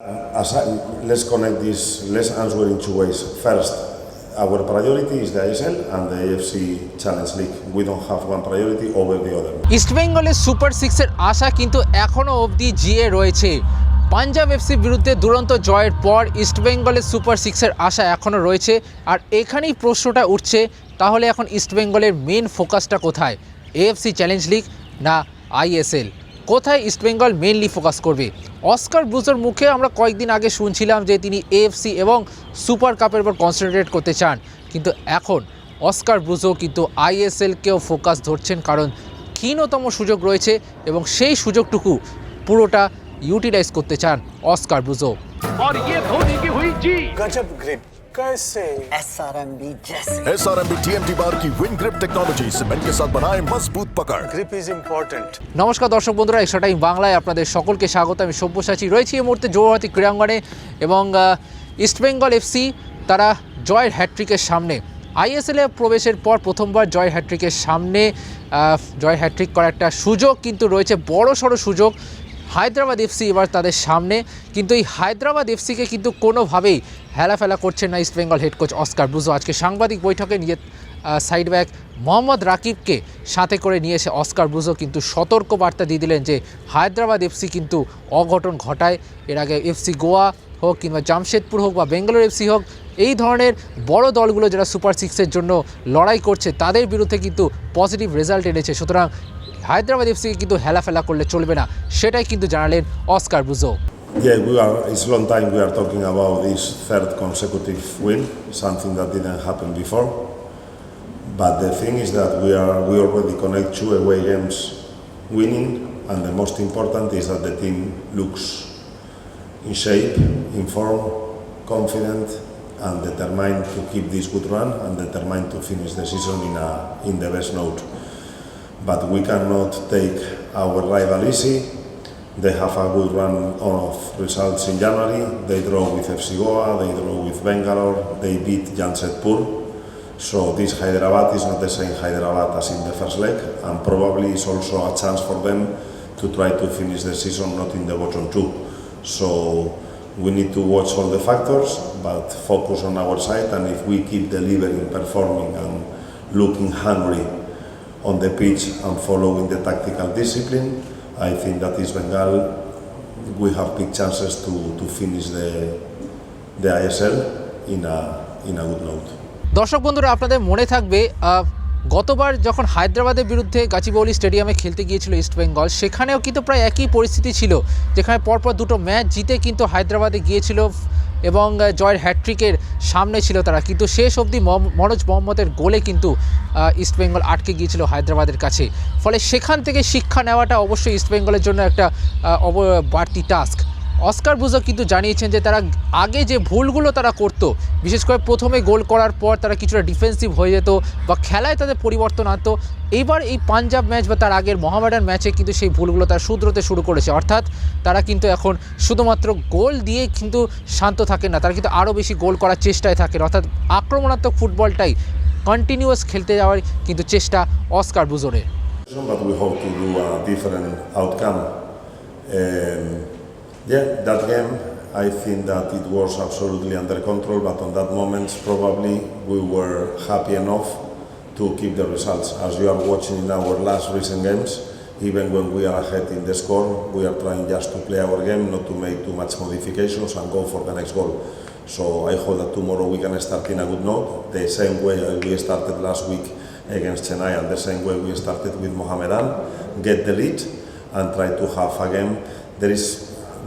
Let's connect this, let's answer in two ways. First, our priority is the ISL and the AFC Challenge League. We don't have one priority over the other. East বেঙ্গলের super সিক্সের আশা কিন্তু এখনও অবধি জিয়ে রয়েছে। পাঞ্জাব এফসির বিরুদ্ধে দুরন্ত জয়ের পর ইস্ট বেঙ্গলের সুপার সিক্সের আশা এখনও রয়েছে। আর এখানেই প্রশ্নটা উঠছে, তাহলে এখন ইস্ট বেঙ্গলের মেন ফোকাসটা কোথায়? এএফসি চ্যালেঞ্জ লিগ না আইএসএল? কোথায় ইস্ট বেঙ্গল মেনলি ফোকাস করবে? অস্কার ব্রুজোর মুখে আমরা কয়েকদিন আগে শুনছিলাম যে তিনি এএফসি এবং সুপার কাপের উপর কনসেন্ট্রেট করতে চান, কিন্তু এখন অস্কার ব্রুজো কিন্তু আইএসএলকেও ফোকাস ধরছেন, কারণ ক্ষীণতম সুযোগ রয়েছে এবং সেই সুযোগটুকু পুরোটা यूटिलाइज करते चान ऑस्कर ब्रुजो। और ये धोनी की हुई जी गजब ग्रिप कैसे SRMB TMT बार की विन ग्रिप टेक्नोलॉजी सीमेंट के साथ बनाए मजबूत पकड़। Grip is important. नमस्कार दर्शक बंधुरा, एक्स्ट्रा टाइम बांगलाয় আপনাদের সকলকে স্বাগত। আমি সব্যসাচী রয়েছি এই মুহূর্তে জোড়াহাটি ক্রীড়াঙ্গনে এবং ইস্ট বেঙ্গল এফসি তারা জয়ের হ্যাট্রিকের সামনে। আইএসএলে প্রবেশের পর প্রথমবার জয় হ্যাট্রিকের সামনে জয় হ্যাট্রিক করার একটা সুযোগ কিন্তু রয়েছে, বড় সড়ো সুযোগ। হায়দ্রাবাদ এফসি এবার তাদের সামনে, কিন্তু এই হায়দ্রাবাদ এফসিকে কিন্তু কোনোভাবেই হেলাফেলা করছেন না east Bengal head coach Oscar Bruzon. আজকে সাংবাদিক বৈঠকে নিজের সাইড ব্যাক মোহাম্মদ রাকিবকে সাথে করে নিয়ে এসে অস্কার ব্রুজো কিন্তু সতর্ক বার্তা দিয়ে দিলেন যে হায়দ্রাবাদ এফসি কিন্তু অঘটন ঘটায়। এর আগে এফসি গোয়া হোক কিংবা জামশেদপুর হোক বা বেঙ্গালোর এফসি হোক, এই ধরনের বড় দলগুলো যারা সুপার সিক্সের জন্য লড়াই করছে তাদের বিরুদ্ধে কিন্তু পজিটিভ রেজাল্ট এনেছে। সুতরাং হায়দ্রাবাদ এফসি কিন্তু হেলাফেলা করলে চলবে না, সেটাই কিন্তু জানালেন Oscar Bruzon. It's a long time we are talking about this third consecutive win, something that didn't happen before. But the thing is that we already connect two away games winning, and the most important is that the team looks in shape, in form, confident, and determined to keep this good run and determined to finish the season in the best note. But we cannot take our rival easy. They have a good run of results in January. They draw with FC Goa, they draw with Bangalore, they beat Jamshedpur. So this Hyderabad is not the same Hyderabad as in the first leg, and probably it's also a chance for them to try to finish the season not in the bottom two. So we need to watch all the factors, but focus on our side, and if we keep delivering, performing and looking hungry on the pitch and following the tactical discipline, I think that East Bengal we have big chances to finish the ISL in a good note. দর্শক বন্ধুরা, আপনাদের মনে থাকবে গতবার যখন হায়দ্রাবাদের বিরুদ্ধে গাচিবাউলি স্টেডিয়ামে খেলতে গিয়েছিল ইস্ট বেঙ্গল, সেখানেও কিন্তু প্রায় একই পরিস্থিতি ছিল, যেখানে পরপর দুটো ম্যাচ জিতে কিন্তু হায়দ্রাবাদে গিয়েছিল এবং জয়ের হ্যাট্রিকের সামনে ছিল তারা, কিন্তু শেষ অবধি মনোজ মোহাম্মদের গোলে কিন্তু ইস্ট বেঙ্গল আটকে গিয়েছিল হায়দ্রাবাদের কাছে। ফলে সেখান থেকে শিক্ষা নেওয়াটা অবশ্যই ইস্ট বেঙ্গলের জন্য একটা বাড়তি টাস্ক। অস্কার ব্রুজো কিন্তু জানিয়েছেন যে তারা আগে যে ভুলগুলো তারা করতো, বিশেষ করে প্রথমে গোল করার পর তারা কিছুটা ডিফেন্সিভ হয়ে যেত বা খেলায় তাদের পরিবর্তন আনতো, এইবার এই পাঞ্জাব ম্যাচ বা তার আগের মোহামেডান ম্যাচে কিন্তু সেই ভুলগুলো তারা শুধরোতে শুরু করেছে। অর্থাৎ তারা কিন্তু এখন শুধুমাত্র গোল দিয়ে কিন্তু শান্ত থাকেন না, তারা কিন্তু আরও বেশি গোল করার চেষ্টায় থাকেন। অর্থাৎ আক্রমণাত্মক ফুটবলটাই কন্টিনিউয়াস খেলতে যাওয়ার কিন্তু চেষ্টা Oscar ব্রুজোরের। But we hope to do a different outcome. That game, I think that it was absolutely under control, but on that moment probably we were happy enough to keep the results. As you are watching in our last recent games, even when we are ahead in the score, we are trying just to play our game, not to make too much modifications and go for the next goal. So I hope that tomorrow we can start in a good note, the same way we started last week against Chennai and the same way we started with Mohammedan, get the lead and try to have a game.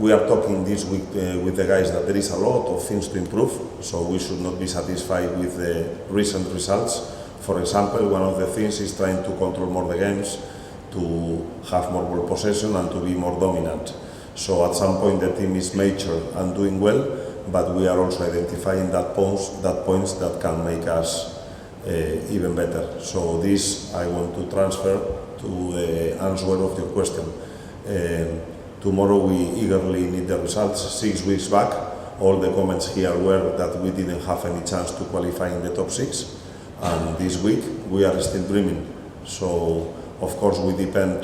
We are talking this week with the guys that there is a lot of things to improve, so we should not be satisfied with the recent results. For example, one of the things is trying to control more the games, to have more ball possession and to be more dominant. So at some point the team is mature and doing well, but we are also identifying that points that can make us even better. So this I want to transfer to the answer of your question. Tomorrow we eagerly need the results. 6 weeks back, all the comments here were that we didn't have any chance to qualify in the top 6, and this week we are still dreaming. So of course we depend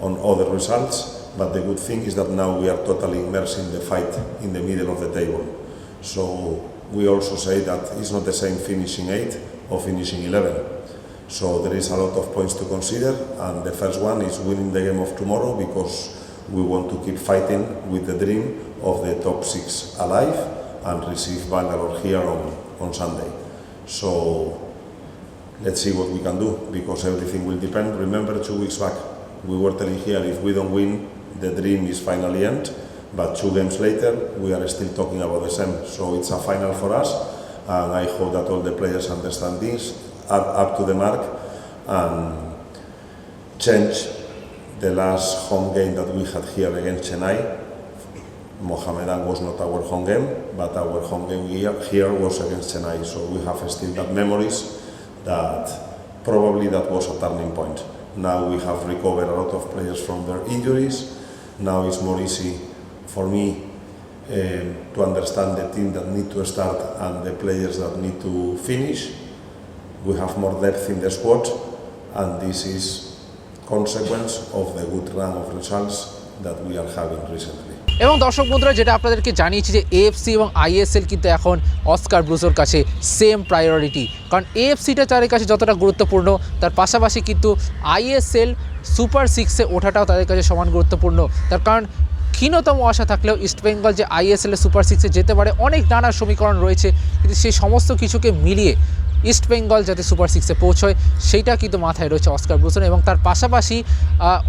on other results, but the good thing is that now we are totally immersed in the fight in the middle of the table. So we also say that it's not the same finishing 8 or finishing 11. So there is a lot of points to consider, and the first one is winning the game of tomorrow, because we want to keep fighting with the dream of the top 6 alive and receive Bangalore here on Sunday. So let's see what we can do, because everything will depend. Remember 2 weeks back, we were telling here, if we don't win, the dream is finally end, but 2 games later, we are still talking about the same. So it's a final for us, and I hope that all the players understand this, are up to the mark, and change the last home game that we had here against Chennai. Mohammedan was not our home game, but our home game here was against Chennai. So we have still that memories that probably that was a turning point. Now we have recovered a lot of players from their injuries. Now it's more easy for me to understand the team that need to start and the players that need to finish. We have more depth in the squad, and this is consequence of the good run of results that we are having recently. এবং দর্শক বন্ধুরা, যেটা আপনাদেরকে জানিয়েছি যে AFC এবং ISL কিন্তু এখন অস্কার ব্রুজোর কাছে সেম প্রায়োরিটি, কারণ এএফসিটা তাদের কাছে যতটা গুরুত্বপূর্ণ, তার পাশাপাশি কিন্তু আইএসএল সুপার 6-এ ওঠাটাও তাদের কাছে সমান গুরুত্বপূর্ণ। তার কারণ ক্ষীণতম আশা থাকলেও ইস্টবেঙ্গল যে আইএসএল সুপার 6-এ যেতে পারে, অনেক নানা সমীকরণ রয়েছে, কিন্তু সেই সমস্ত কিছুকে মিলিয়ে ইস্টবেঙ্গল যাতে সুপার 6-এ পৌঁছয় সেইটা কিন্তু মাথায় রয়েছে অস্কার ব্রুজন। এবং তার পাশাপাশি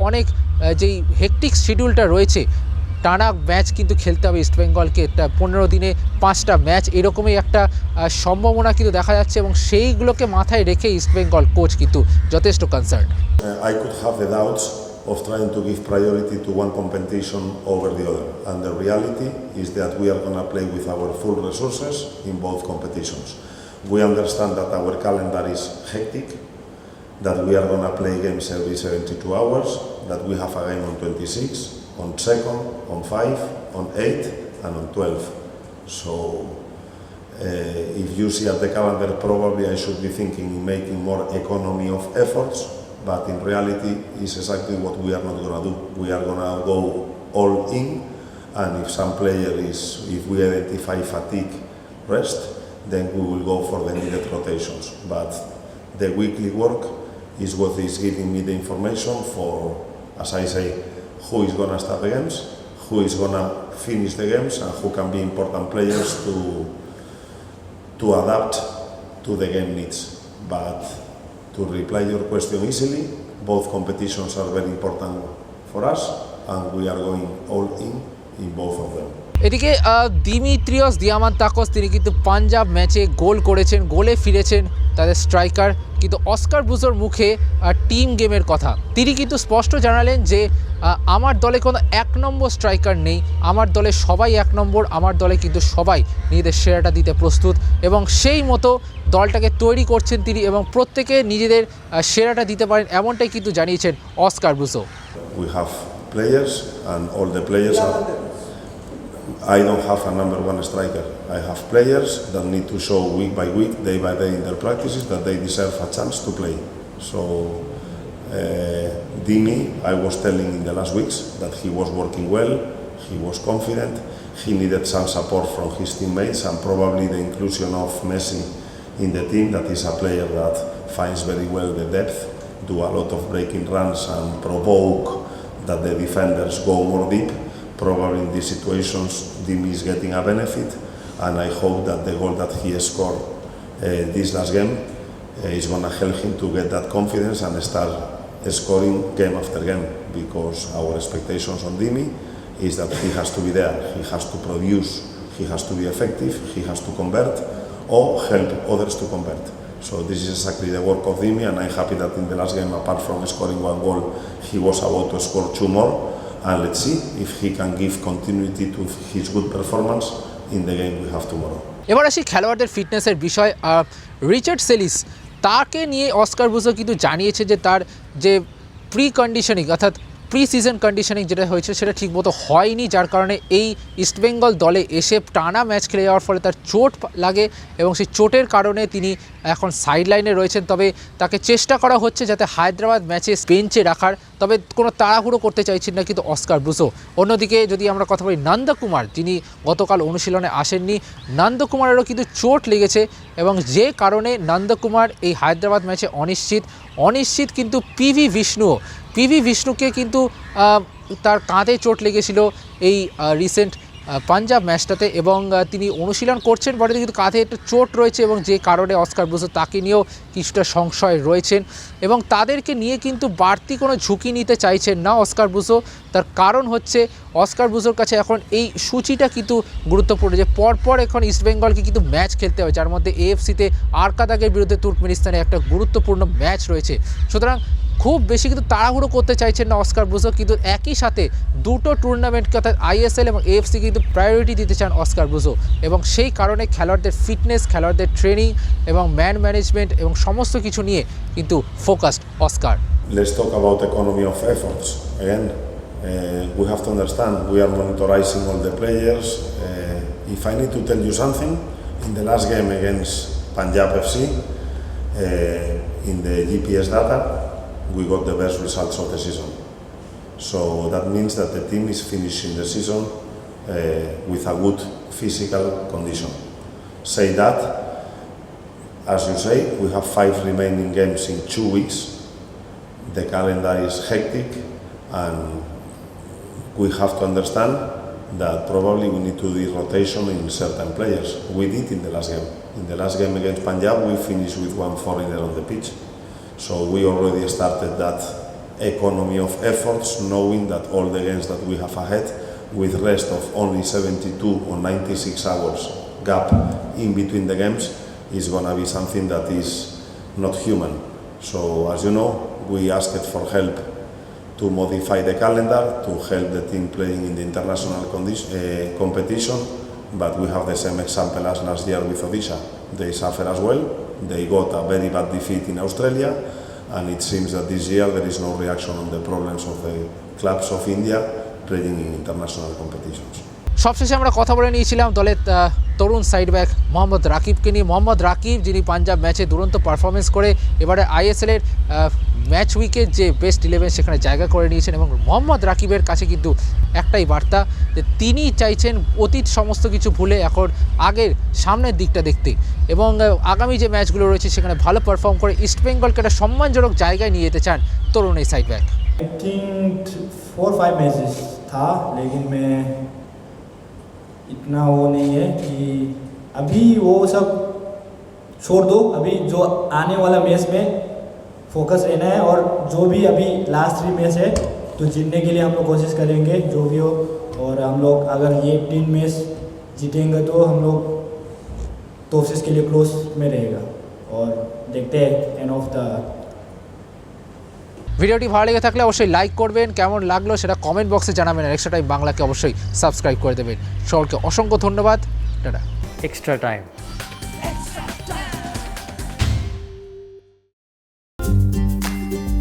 অনেক যেই হেকটিক শিডিউলটা রয়েছে, টানা ম্যাচ কিন্তু খেলতে হবে ইস্টবেঙ্গলকে, 15 দিনে 5টা ম্যাচ, এরকমই একটা সম্ভাবনা কিন্তু দেখা যাচ্ছে, এবং সেইগুলোকে মাথায় রেখে ইস্টবেঙ্গল কোচ কিন্তু যথেষ্ট concern. I could have the doubts of trying to give priority to one competition over the other, and the reality is that we are going to play with our full resources in both competitions. We understand that our calendar is hectic, that we are going to play games every 72 hours, that we have a game on 26, on 2nd, on 5, on 8, and on 12. So if you see at the calendar, probably I should be thinking in making more economy of efforts, but in reality it's exactly what we are not going to do. We are going to go all in, and if some player if we identify fatigue, rest, then we will go for the needed rotations. But the weekly work is what is giving me the information for, as I say, who is going to start the games, who is going to finish the games, and who can be important players to adapt to the game needs. But to reply your question easily, both competitions are very important for us, and we are going all in both of them. এদিকে Dimitrios দিয়ামান্তাকোস তিনি কিন্তু পাঞ্জাব ম্যাচে গোল করেছেন, গোলে ফিরেছেন তাদের striker, কিন্তু Oscar ব্রুজোর মুখে টিম গেমের কথা। তিনি কিন্তু স্পষ্ট জানালেন যে আমার দলে কোনো 1 নম্বর স্ট্রাইকার নেই, আমার দলে সবাই 1 নম্বর, আমার দলে কিন্তু সবাই নিজেদের সেরাটা দিতে প্রস্তুত, এবং সেই মতো দলটাকে তৈরি করছেন তিনি, এবং প্রত্যেকে নিজেদের সেরাটা দিতে পারেন এমনটাই কিন্তু জানিয়েছেন Oscar Bruzon. We have players, and all the players are. I don't have a number 1 striker. I have players that need to show week by week, day by day in their practices that they deserve a chance to play. So Dimi, I was telling in the last weeks that he was working well, he was confident, he needed some support from his teammates, and probably the inclusion of Messi in the team, that is a player that finds very well the depth, do a lot of breaking runs and provoke that the defenders go more deep. Probably in these situations, Dimi is getting a benefit, and I hope that the goal that he scored this last game is going to help him to get that confidence and start scoring game after game, because our expectations on Dimi is that he has to be there, he has to produce, he has to be effective, he has to convert or help others to convert. So this is exactly the work of Dimi, and I'm happy that in the last game, apart from scoring 1 goal, he was about to score 2 more. And let's see if he can give continuity to his good performance in the game we have tomorrow. এবার আসি খেলোয়াড়দের ফিটনেসের বিষয়। Richard সেলিস, তাকে নিয়ে Oscar Bruzon কিন্তু জানিয়েছে যে তার যে প্রি কন্ডিশনিং, অর্থাৎ প্রি সিজন কন্ডিশনিং যেটা হয়েছে সেটা ঠিকমতো হয়নি, যার কারণে এই ইস্টবেঙ্গল দলে এসে টানা ম্যাচ খেলে যাওয়ার ফলে তার চোট লাগে এবং সেই চোটের কারণে তিনি এখন সাইডলাইনে রয়েছেন। তবে তাকে চেষ্টা করা হচ্ছে যাতে হায়দ্রাবাদ ম্যাচে বেঞ্চে রাখার, তবে কোনো তাড়াহুড়ো করতে চাইছেন না কিন্তু অস্কার ব্রুজো। অন্যদিকে যদি আমরা কথা বলি নন্দকুমার, যিনি গতকাল অনুশীলনে আসেননি, নন্দকুমারেরও কিন্তু চোট লেগেছে এবং যে কারণে নন্দকুমার এই হায়দ্রাবাদ ম্যাচে অনিশ্চিত কিন্তু পিভি বিষ্ণুকে কিন্তু তার কাঁধে চোট লেগেছিল এই রিসেন্ট পাঞ্জাব ম্যাচটাতে এবং তিনি অনুশীলন করছেন বটে কিন্তু কাঁধে একটু চোট রয়েছে এবং যে কারণে অস্কার ব্রুজো তাকে নিয়েও কিছুটা সংশয় রয়েছেন এবং তাদেরকে নিয়ে কিন্তু বাড়তি কোনো ঝুঁকি নিতে চাইছেন না অস্কার ব্রুজো। তার কারণ হচ্ছে অস্কার ব্রুজোর কাছে এখন এই সূচিটা কিন্তু গুরুত্বপূর্ণ যে পরপর এখন ইস্টবেঙ্গলকে কিন্তু ম্যাচ খেলতে হবে, যার মধ্যে এএফসিতে আরকাদাগের বিরুদ্ধে তুর্কমেনিস্তানে একটা গুরুত্বপূর্ণ ম্যাচ রয়েছে। সুতরাং খুব বেশি কিন্তু তাড়াহুড়ো করতে চাইছেন না অস্কার ব্রুজো, কিন্তু একই সাথে দুটো টুর্নামেন্টকে অর্থাৎ আইএসএল এবং এএফসি কিন্তু প্রায়োরিটি দিতে চান অস্কার ব্রুজো এবং সেই কারণে খেলোয়াড়দের ফিটনেস, খেলোয়াড়দের ট্রেনিং এবং ম্যান ম্যানেজমেন্ট এবং সমস্ত কিছু নিয়ে কিন্তু focused Oscar. Let's talk about economy of efforts. Again, we have to understand we are monitoring all the players. If I need to tell you something, in the last game against Punjab FC, in the GPS data, we got the best results of the season. So that means that the team is finishing the season with a good physical condition. Say that, as you say, we have 5 remaining games in 2 weeks. The calendar is hectic and we have to understand that probably we need to do rotation in certain players. We did in the last game. In the last game against Punjab, we finished with 1 foreigner on the pitch. So we already started that economy of efforts, knowing that all the games that we have ahead, with rest of only 72 or 96 hours gap in between the games, is going to be something that is not human. So as you know, we asked for help to modify the calendar, to help the team playing in the international competition, but we have the same example as last year with Odisha. They suffer as well. They got a very bad defeat in Australia, and it seems that this year there is no reaction on the problems of the clubs of India playing in international competitions. সবশেষে আমরা কথা বলে নিয়েছিলাম দলের তরুণ side back Mohammad রাকিবকে নিয়ে। মোহাম্মদ রাকিব, যিনি পাঞ্জাব ম্যাচে দুরন্ত পারফরমেন্স করে এবারে আইএসএলের ম্যাচ উইকের যে বেস্ট 11 সেখানে জায়গা করে নিয়েছেন এবং মোহাম্মদ রাকিবের কাছে কিন্তু একটাই বার্তা যে তিনি চাইছেন অতীত সমস্ত কিছু ভুলে এখন আগের সামনের দিকটা দেখতে এবং আগামী যে ম্যাচগুলো রয়েছে সেখানে ভালো পারফর্ম করে ইস্টবেঙ্গলকে একটা সম্মানজনক জায়গায় নিয়ে যেতে চান তরুণ এই side back. I think 4-5 matches था, लेकिन मैं इतना वो नहीं है कि अभी वो सब छोड़ दो। अभी जो आने वाला मैच में फोकस रहना है और जो भी अभी लास्ट 3 मैच है तो जीतने के लिए हम लोग कोशिश करेंगे जो भी हो, और हम लोग अगर ये 3 मैच जीतेंगे तो हम लोग टॉपसिस के लिए क्लोज में रहेगा और देखते हैं एंड ऑफ द। ভিডিওটি ভালো লেগে থাকলে অবশ্যই লাইক করবেন, কেমন লাগলো সেটা কমেন্ট বক্সে জানাবেন আর এক্সট্রা টাইম বাংলাকে অবশ্যই সাবস্ক্রাইব করে দেবেন। সকলকে অসংখ্য ধন্যবাদ। Tata. Extra time.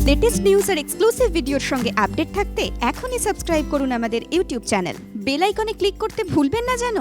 Latest news আর এক্সক্লুসিভ ভিডিওর সঙ্গে আপডেট থাকতে এখনই সাবস্ক্রাইব করুন আমাদের ইউটিউব চ্যানেল। বেল আইকনে ক্লিক করতে ভুলবেন না যেন।